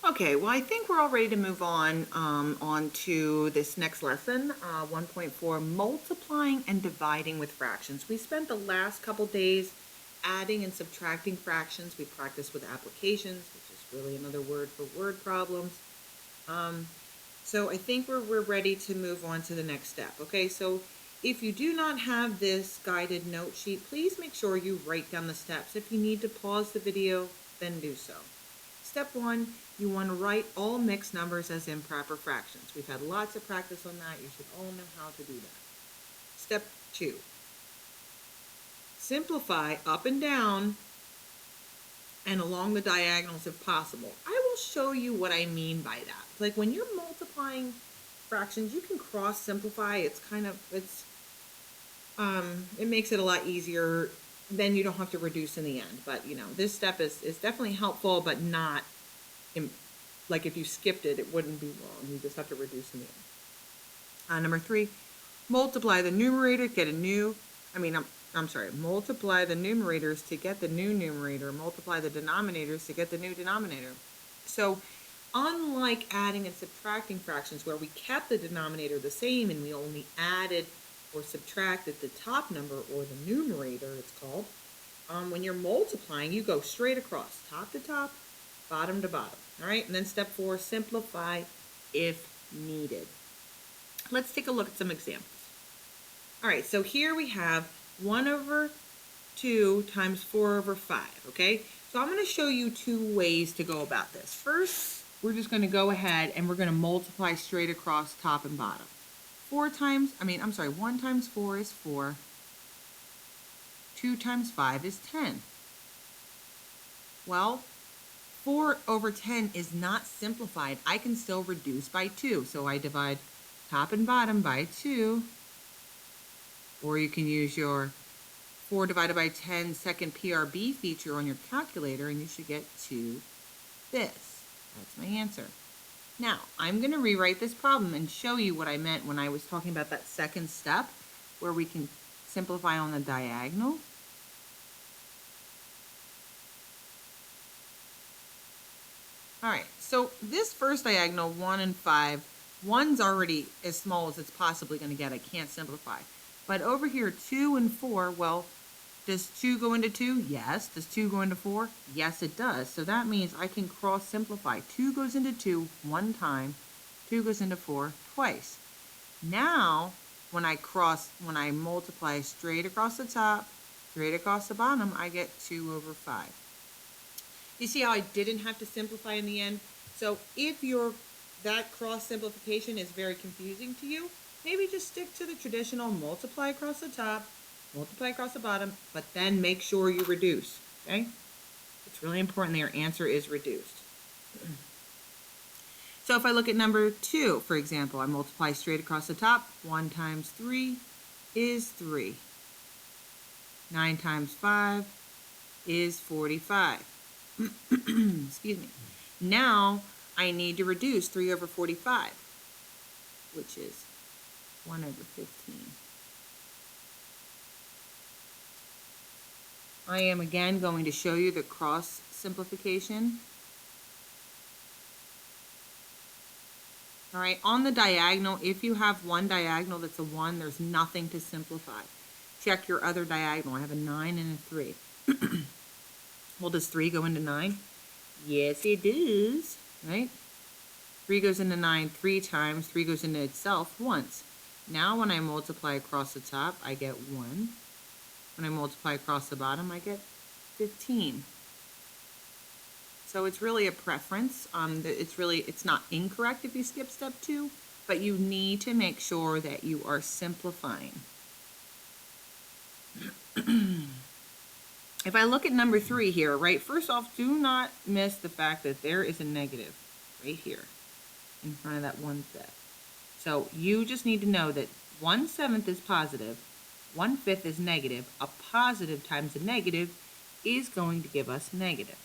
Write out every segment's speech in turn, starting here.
Okay, well, I think we're all ready to move on to this next lesson, 1.4, multiplying and dividing with fractions. We spent the last couple days adding and subtracting fractions. We practiced with applications, which is really another word for word problems. Um, so I think we're ready to move on to the next step. Okay, so if you do not have this guided note sheet, please make sure you write down the steps. If you need to pause the video, then do so. Step 1, you want to write all mixed numbers as improper fractions. We've had lots of practice on that. You should all know how to do that. Step 2, simplify up and down and along the diagonals if possible. I will show you what I mean by that. Like when you're multiplying fractions, you can cross simplify. It makes it a lot easier. Then you don't have to reduce in the end. But this step is definitely helpful, but not like if you skipped it, it wouldn't be wrong. You just have to reduce in the end. Number 3, multiply the numerator, get a new, multiply the numerators to get the new numerator, multiply the denominators to get the new denominator. So unlike adding and subtracting fractions where we kept the denominator the same and we only added or subtracted the top number, or the numerator it's called, when you're multiplying, you go straight across, top to top, bottom to bottom. All right, and then step 4, simplify if needed. Let's take a look at some examples. All right, so here we have 1 over 2 times 4 over 5, okay? So I'm going to show you 2 ways to go about this. First, we're just going to go ahead and we're going to multiply straight across top and bottom. 1 times 4 is 4. 2 times 5 is 10. Well, 4 over 10 is not simplified. I can still reduce by 2. So I divide top and bottom by 2. Or you can use your 4 divided by 10 second PRB feature on your calculator, and you should get 2 this. That's my answer. Now, I'm going to rewrite this problem and show you what I meant when I was talking about that second step where we can simplify on the diagonal. All right, so this first diagonal, 1 and 5, 1's already as small as it's possibly going to get. I can't simplify. But over here, 2 and 4, well, does 2 go into 2? Yes. Does 2 go into 4? Yes, it does. So that means I can cross simplify. 2 goes into 2 one time. 2 goes into 4 twice. Now, when I multiply straight across the top, straight across the bottom, I get 2 over 5. You see how I didn't have to simplify in the end? So if that cross simplification is very confusing to you, maybe just stick to the traditional multiply across the top, multiply across the bottom, but then make sure you reduce, okay? It's really important that your answer is reduced. So if I look at number 2, for example, I multiply straight across the top. 1 times 3 is 3. 9 times 5 is 45. Excuse me. Now I need to reduce 3 over 45, which is 1 over 15. I am again going to show you the cross simplification. All right, on the diagonal, if you have one diagonal that's a 1, there's nothing to simplify. Check your other diagonal. I have a 9 and a 3. Well, does 3 go into 9? Yes, it does, right? 3 goes into 9 3 times. 3 goes into itself once. Now when I multiply across the top, I get 1. When I multiply across the bottom, I get 15. So it's really a preference. It's not incorrect if you skip step 2, but you need to make sure that you are simplifying. If I look at number 3 here, right, first off, do not miss the fact that there is a negative right here in front of that 1/5. So you just need to know that 1/7 is positive, 1/5 is negative. A positive times a negative is going to give us negative.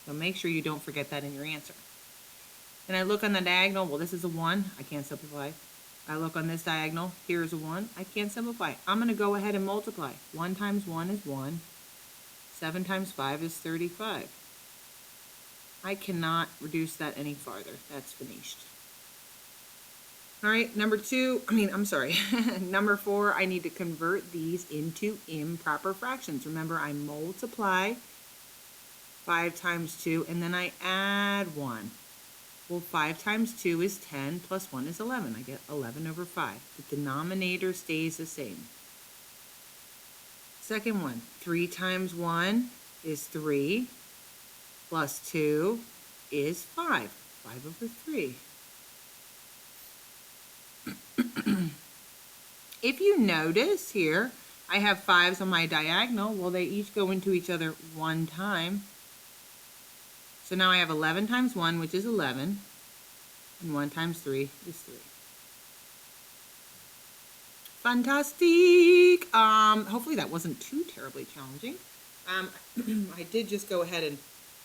So make sure you don't forget that in your answer. And I look on the diagonal, well, this is a 1, I can't simplify. I look on this diagonal, here's a 1, I can't simplify. I'm going to go ahead and multiply. 1 times 1 is 1. 7 times 5 is 35. I cannot reduce that any farther. That's finished. All right, number 4, I need to convert these into improper fractions. Remember, I multiply 5 times 2, and then I add 1. Well, 5 times 2 is 10, plus 1 is 11. I get 11 over 5. The denominator stays the same. Second one, 3 times 1 is 3, plus 2 is 5. 5 over 3. If you notice here, I have 5s on my diagonal. Well, they each go into each other 1 time. So now I have 11 times 1, which is 11, and 1 times 3 is 3. Fantastic! Hopefully that wasn't too terribly challenging. I did just go ahead and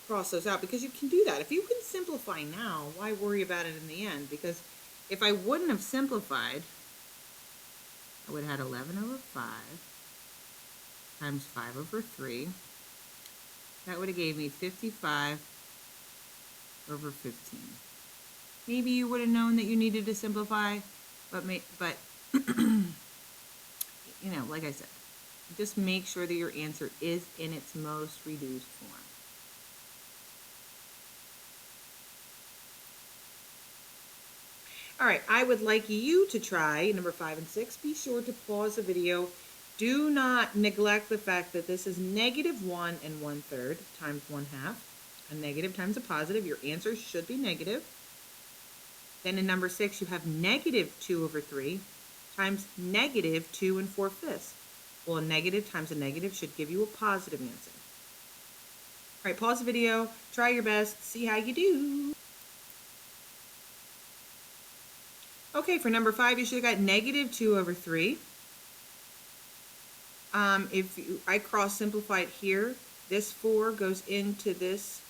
cross those out because you can do that. If you can simplify now, why worry about it in the end? Because if I wouldn't have simplified, I would have had 11 over 5 times 5 over 3. That would have gave me 55 over 15. Maybe you would have known that you needed to simplify, but you know, like I said, just make sure that your answer is in its most reduced form. All right, I would like you to try number 5 and 6. Be sure to pause the video. Do not neglect the fact that this is -1 1/3 times 1/2. A negative times a positive. Your answer should be negative. Then in number 6, you have -2 over 3 times -2 4/5. Well, a negative times a negative should give you a positive answer. All right, pause the video. Try your best. See how you do. Okay, for number 5, you should have got -2 over 3. I cross simplified here, this 4 goes into this.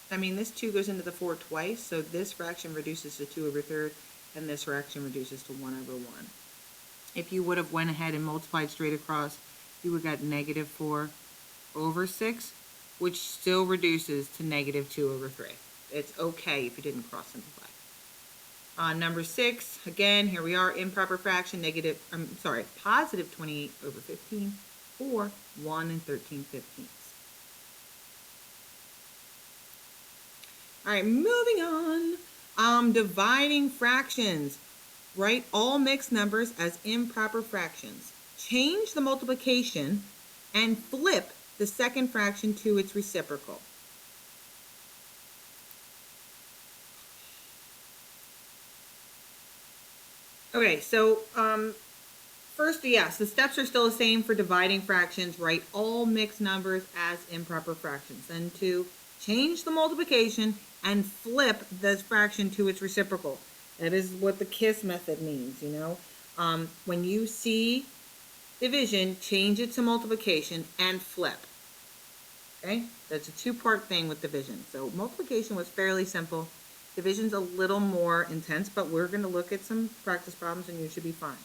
This 2 goes into the 4 twice, so this fraction reduces to 2 over 3rd, and this fraction reduces to 1 over 1. If you would have went ahead and multiplied straight across, you would have got -4 over 6, which still reduces to -2 over 3. It's okay if you didn't cross simplify. Number 6, again, here we are, improper fraction, positive 28 over 15, or 1 13/15. All right, moving on. Dividing fractions. Write all mixed numbers as improper fractions. Change the multiplication and flip the second fraction to its reciprocal. Okay, so first, yes, the steps are still the same for dividing fractions. Write all mixed numbers as improper fractions. Then to change the multiplication and flip the fraction to its reciprocal. That is what the KISS method means, you know. When you see division, change it to multiplication and flip. Okay, that's a 2-part thing with division. So multiplication was fairly simple. Division's a little more intense, but we're going to look at some practice problems and you should be fine.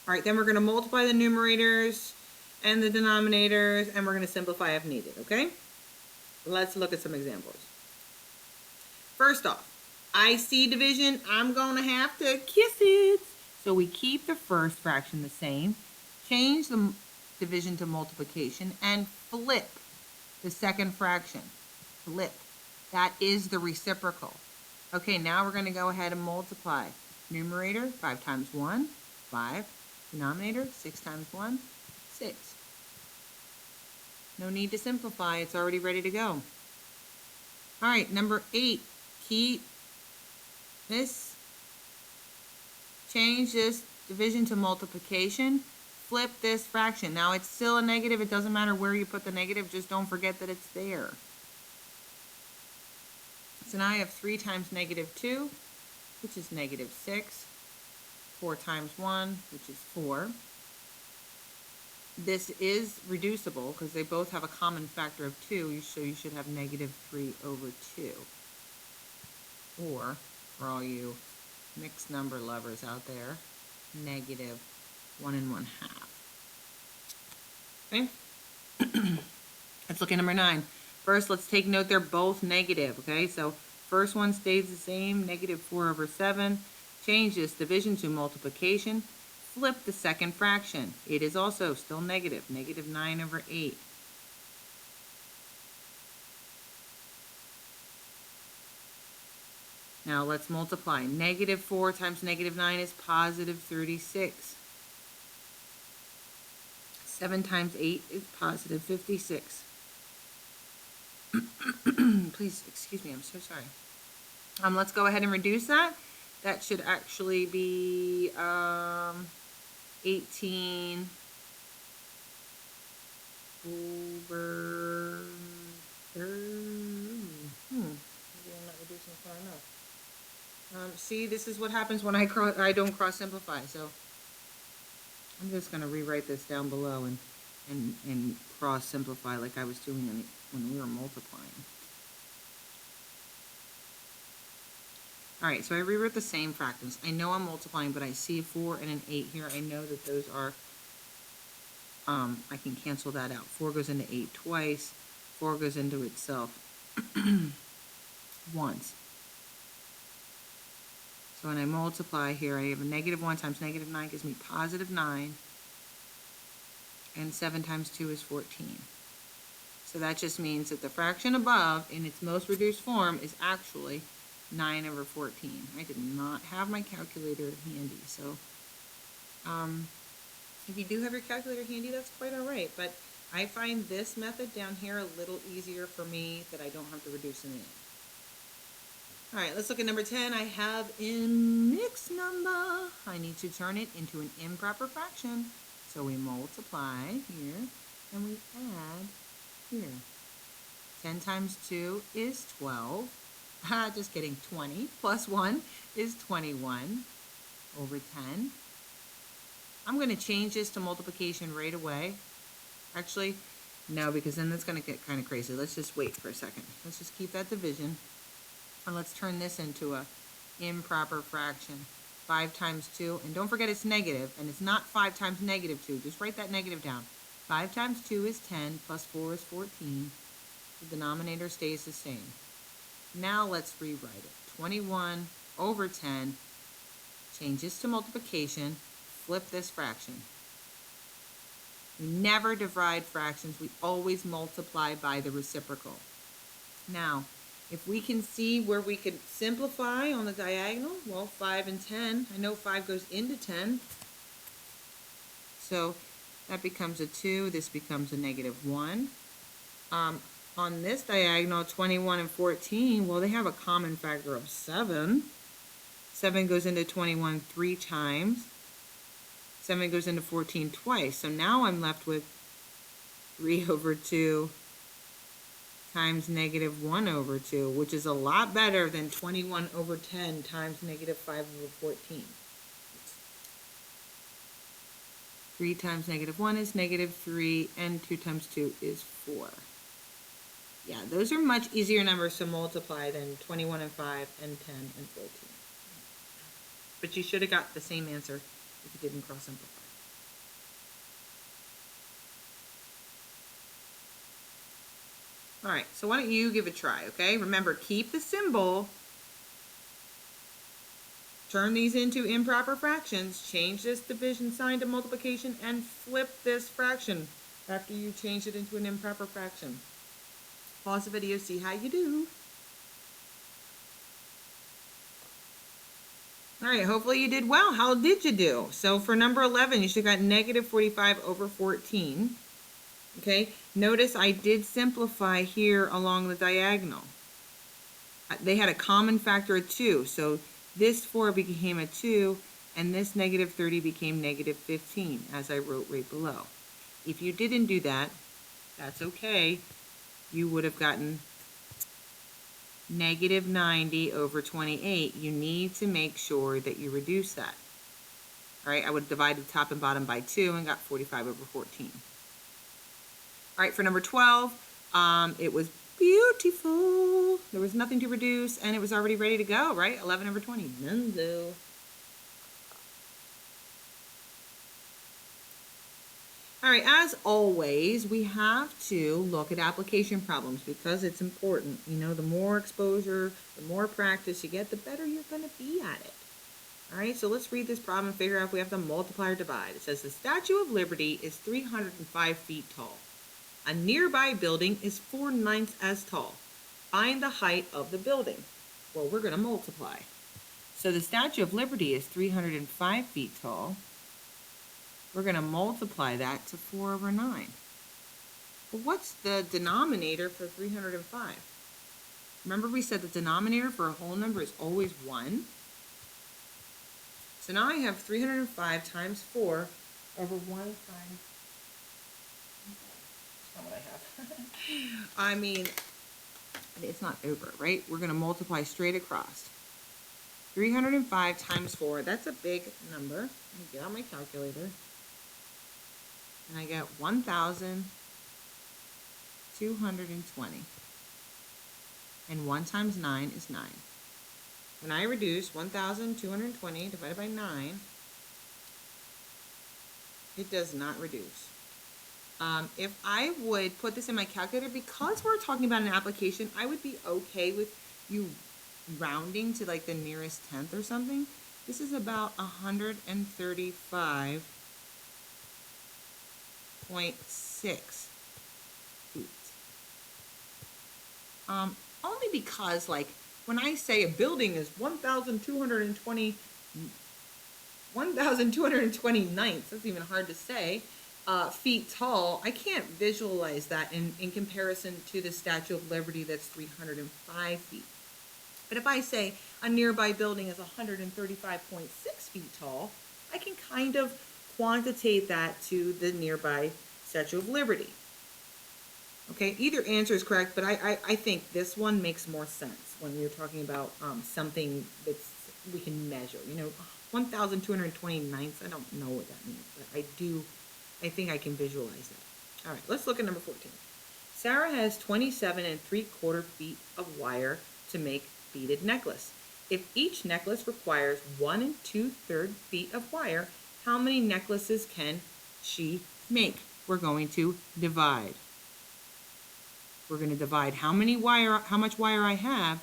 All right, then we're going to multiply the numerators and the denominators, and we're going to simplify if needed, okay? Let's look at some examples. First off, I see division, I'm going to have to kiss it. So we keep the first fraction the same, change the division to multiplication, and flip the second fraction. Flip. That is the reciprocal. Okay, now we're going to go ahead and multiply. Numerator, 5 times 1, 5. Denominator, 6 times 1, 6. No need to simplify. It's already ready to go. All right, number 8. Keep this. Change this division to multiplication. Flip this fraction. Now, it's still a negative. It doesn't matter where you put the negative. Just don't forget that it's there. So now I have 3 times -2, which is -6. 4 times 1, which is 4. This is reducible because they both have a common factor of 2, so you should have -3 over 2. Or, for all you mixed number lovers out there, -1 1/2. Okay? Let's look at number 9. First, let's take note they're both negative, okay? So first one stays the same, negative 4 over 7. Change this division to multiplication. Flip the second fraction. It is also still negative, negative 9 over 8. Now let's multiply. Negative 4 times negative 9 is positive 36. 7 times 8 is positive 56. Please excuse me, I'm so sorry. Let's go ahead and reduce that. That should actually be 18 over maybe I'm not reducing far enough. See, this is what happens when I don't cross simplify. So I'm just going to rewrite this down below and cross simplify like I was doing when we were multiplying. All right, so I rewrote the same fractions. I know I'm multiplying, but I see a 4 and an 8 here. I know that those are, I can cancel that out. 4 goes into 8 twice. 4 goes into itself once. So when I multiply here, I have a negative 1 times negative 9 gives me positive 9. And 7 times 2 is 14. So that just means that the fraction above, in its most reduced form, is actually 9 over 14. I did not have my calculator handy, so if you do have your calculator handy, that's quite all right. But I find this method down here a little easier for me, that I don't have to reduce in the end. All right, let's look at number 10. I have a mixed number. I need to turn it into an improper fraction. So we multiply here, and we add here. 10 times 2 is 12. Just kidding, 20 plus 1 is 21 over 10. I'm going to change this to multiplication right away. Actually, no, because then that's going to get kind of crazy. Let's just wait for a second. Let's just keep that division. And let's turn this into a improper fraction. 5 times 2, and don't forget it's negative, and it's not 5 times negative 2. Just write that negative down. 5 times 2 is 10, plus 4 is 14. The denominator stays the same. Now let's rewrite it. 21 over 10, change this to multiplication, flip this fraction. We never divide fractions, we always multiply by the reciprocal. Now, if we can see where we could simplify on the diagonal, well, 5 and 10, I know 5 goes into 10. So that becomes a 2, this becomes a negative 1. On this diagonal, 21 and 14, well, they have a common factor of 7. 7 goes into 21 3 times. 7 goes into 14 twice. So now I'm left with 3 over 2 times negative 1 over 2, which is a lot better than 21 over 10 times negative 5 over 14. 3 times negative 1 is negative 3, and 2 times 2 is 4. Yeah, those are much easier numbers to multiply than 21 and 5 and 10 and 14. But you should have got the same answer if you didn't cross simplify. All right, so why don't you give a try, okay? Remember, keep the symbol. Turn these into improper fractions. Change this division sign to multiplication and flip this fraction after you change it into an improper fraction. Pause the video, see how you do. All right, hopefully you did well. How did you do? So for number 11, you should have got negative 45 over 14. Okay, notice I did simplify here along the diagonal. They had a common factor of 2, so this 4 became a 2, and this negative 30 became negative 15, as I wrote right below. If you didn't do that, that's okay. You would have gotten negative 90 over 28. You need to make sure that you reduce that. All right, I would have divided top and bottom by 2 and got 45 over 14. All right, for number 12, it was beautiful. There was nothing to reduce, and it was already ready to go, right? 11 over 20. Nunzo. All right, as always, we have to look at application problems because it's important. You know, the more exposure, the more practice you get, the better you're going to be at it. All right, so let's read this problem and figure out if we have to multiply or divide. It says the Statue of Liberty is 305 feet tall. A nearby building is 4/9 as tall. Find the height of the building. Well, we're going to multiply. So the Statue of Liberty is 305 feet tall. We're going to multiply that to 4/9. Well, what's the denominator for 305? Remember we said the denominator for a whole number is always 1. So now I have 305 times 4 over 1 times... That's not what I have. I mean, it's not over, right? We're going to multiply straight across. 305 times 4, that's a big number. Let me get out my calculator. And I get 1,220. And 1 times 9 is 9. When I reduce 1,220 divided by 9, it does not reduce. If I would put this in my calculator, because we're talking about an application, I would be okay with you rounding to like the nearest tenth or something. This is about 135.6 feet. Only because, like, when I say a building is 1,220 ninths, that's even hard to say, feet tall, I can't visualize that in comparison to the Statue of Liberty that's 305 feet. But if I say a nearby building is 135.6 feet tall, I can kind of quantitate that to the nearby Statue of Liberty. Okay, either answer is correct, but I think this one makes more sense when you're talking about something that's we can measure. You know, 1,220 ninths, I don't know what that means, but I think I can visualize that. All right, let's look at number 14. Sarah has 27 3/4 feet of wire to make beaded necklace. If each necklace requires 1 2/3 feet of wire, how many necklaces can she make? We're going to divide. We're going to divide how much wire I have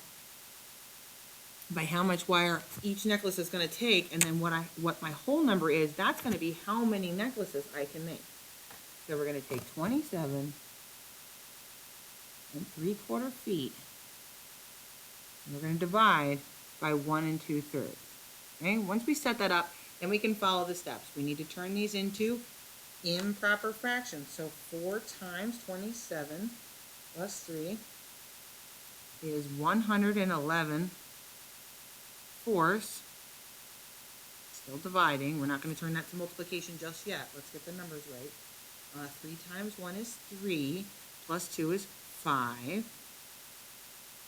by how much wire each necklace is going to take, and then what my whole number is, that's going to be how many necklaces I can make. So we're going to take 27 3/4 feet, and we're going to divide by 1 2/3. Okay, once we set that up, then we can follow the steps. We need to turn these into improper fractions. So 4 times 27 plus 3 is 111 fourths. Still dividing. We're not going to turn that to multiplication just yet. Let's get the numbers right. 3 times 1 is 3, plus 2 is 5.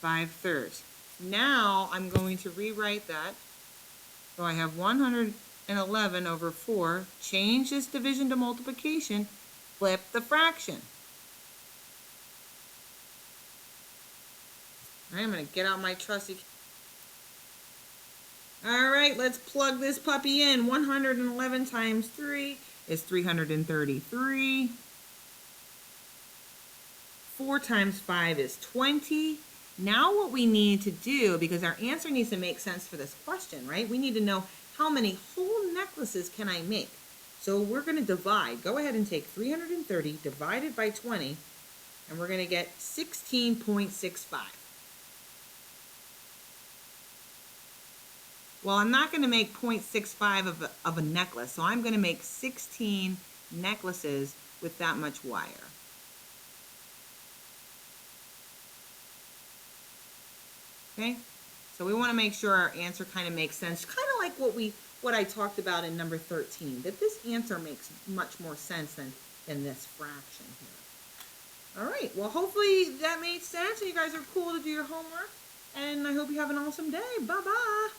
5/3. Now I'm going to rewrite that. So I have 111 over 4. Change this division to multiplication. Flip the fraction. All right, I'm going to get out my trusty... All right, let's plug this puppy in. 111 times 3 is 333. 4 times 5 is 20. Now what we need to do, because our answer needs to make sense for this question, right? We need to know how many whole necklaces can I make. So we're going to divide. Go ahead and take 330 divided by 20, and we're going to get 16.65. Well, I'm not going to make 0.65 of a necklace, so I'm going to make 16 necklaces with that much wire. Okay, so we want to make sure our answer kind of makes sense, kind of like what I talked about in number 13, that this answer makes much more sense than this fraction here. All right, well, hopefully that made sense and you guys are cool to do your homework, and I hope you have an awesome day. Bye-bye.